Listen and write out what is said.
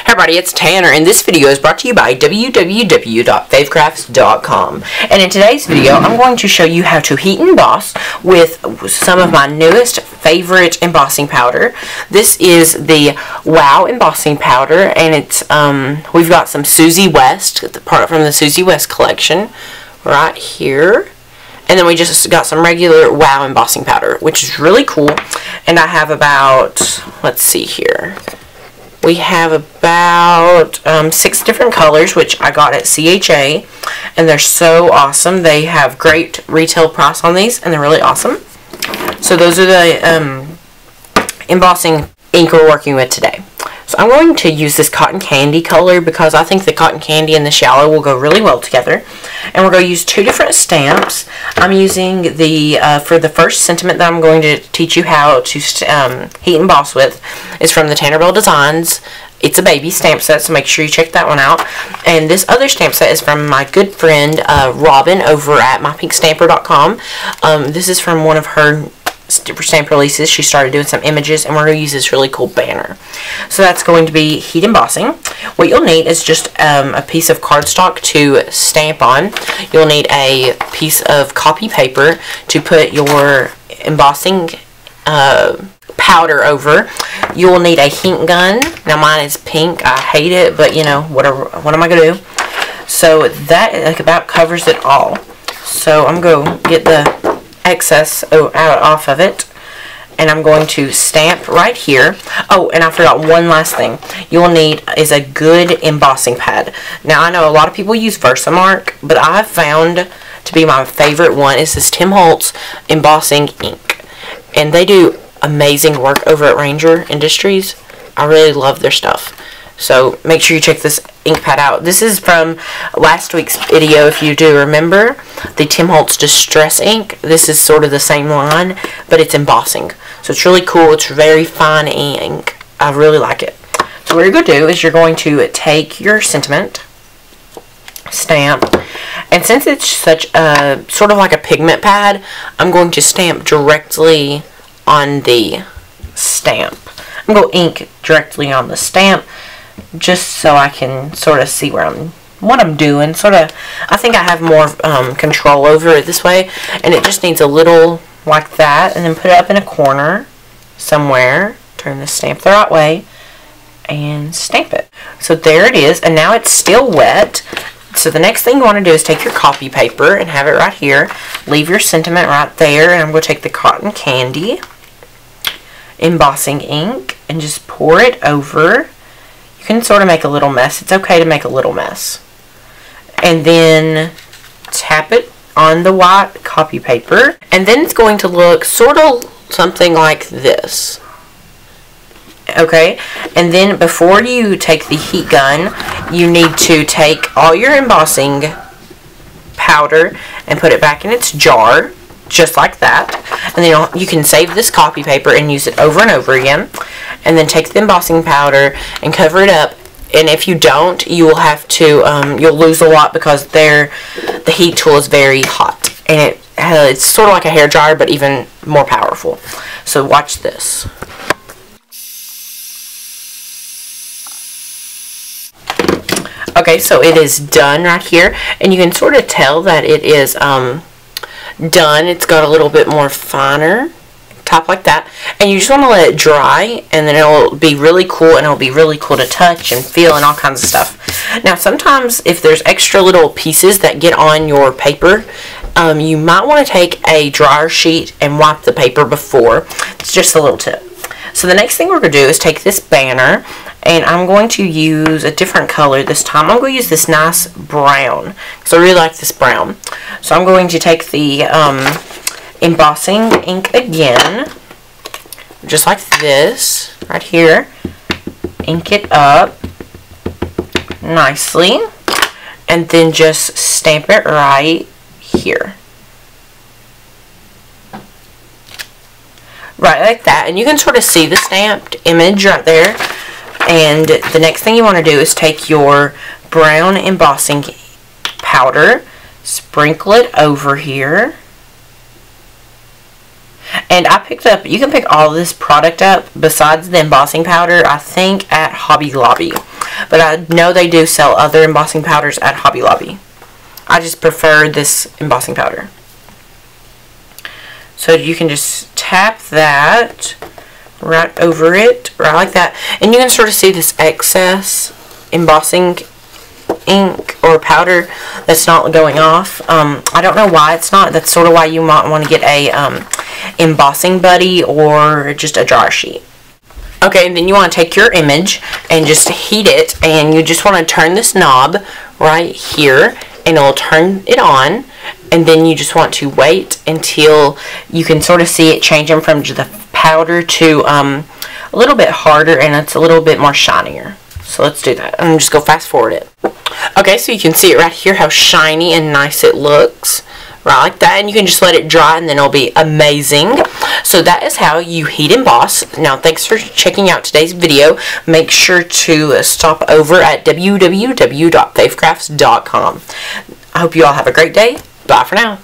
Hey everybody, it's Tanner, and this video is brought to you by www.favecrafts.com. And in today's video, I'm going to show you how to heat emboss with some of my newest favorite embossing powder. This is the Wow embossing powder, and it's we've got some Susie West, the part from the Susie West collection, right here. And then we just got some regular Wow embossing powder, which is really cool. And I have about, let's see here. We have about 6 different colors, which I got at CHA, and they're so awesome. They have great retail price on these, and they're really awesome. So those are the embossing ink we're working with today. So I'm going to use this cotton candy color because I think the cotton candy and the shallow will go really well together. And we're going to use 2 different stamps. I'm using the, for the first sentiment that I'm going to teach you how to heat emboss with, is from the Tanner Bell Designs. It's a baby stamp set, so make sure you check that one out. And this other stamp set is from my good friend Robin over at mypinkstamper.com. This is from one of her stamp releases. She started doing some images, and we're going to use this really cool banner. So that's going to be heat embossing. What you'll need is just a piece of cardstock to stamp on. You'll need a piece of copy paper to put your embossing powder over. You'll need a heat gun. Now mine is pink. I hate it, but you know, whatever. What am I going to do? So that about covers it all. So I'm going to get the excess off of it, and I'm going to stamp right here. Oh, and I forgot one last thing. You'll need is a good embossing pad. Now I know a lot of people use Versamark, but I've found to be my favorite one is this Tim Holtz embossing ink, and they do amazing work over at Ranger Industries. I really love their stuff. So make sure you check this ink pad out. This is from last week's video, if you do remember, the Tim Holtz Distress ink. This is sort of the same line, but it's embossing. So it's really cool. It's very fine ink. I really like it. So what you're going to do is you're going to take your sentiment, stamp, and since it's such a sort of like a pigment pad, I'm going to stamp directly on the stamp. I'm going to ink directly on the stamp, just so I can sort of see what I'm doing. Sort of, I think I have more control over it this way, and it just needs a little like that, and then put it up in a corner somewhere. Turn the stamp the right way, and stamp it. So there it is, and now it's still wet. So the next thing you want to do is take your copy paper and have it right here. Leave your sentiment right there, and I'm going to take the cotton candy embossing ink and just pour it over. You can sort of make a little mess. It's okay to make a little mess. And then tap it on the white copy paper, and then it's going to look sort of something like this. Okay, and then before you take the heat gun, you need to take all your embossing powder and put it back in its jar, just like that. And then you can save this copy paper and use it over and over again. And then take the embossing powder and cover it up. And if you don't, you will have to, you'll lose a lot because the heat tool is very hot. And it's sort of like a hair dryer, but even more powerful. So watch this. Okay, so it is done right here. And you can sort of tell that it is done. It's got a little bit more finer top like that, and you just want to let it dry, and then it'll be really cool, and it'll be really cool to touch and feel and all kinds of stuff. Now sometimes if there's extra little pieces that get on your paper, you might want to take a dryer sheet and wipe the paper before. It's just a little tip. So the next thing we're going to do is take this banner, and I'm going to use a different color this time. I'm going to use this nice brown, because I really like this brown. So I'm going to take the embossing ink again, just like this, right here. Ink it up nicely, and then just stamp it right here. Right like that, and you can sort of see the stamped image right there. And the next thing you want to do is take your brown embossing powder, sprinkle it over here. And I picked up, you can pick all this product up besides the embossing powder, I think, at Hobby Lobby. but I know they do sell other embossing powders at Hobby Lobby. I just prefer this embossing powder. So you can just tap that right over it, right like that, and you can sort of see this excess embossing ink or powder that's not going off. I don't know why it's not. That's sort of why you might want to get a embossing buddy or just a dryer sheet. Okay, and then you want to take your image and just heat it, and you just want to turn this knob right here, and it'll turn it on, and then you just want to wait until you can sort of see it changing from the powder to a little bit harder, and it's a little bit more shinier. So let's do that. I'm just go fast forward it. Okay, so you can see it right here, how shiny and nice it looks. Right like that, and you can just let it dry and then it'll be amazing. So that is how you heat emboss. Now, thanks for checking out today's video. Make sure to stop over at www.faithcrafts.com. I hope you all have a great day. Bye for now.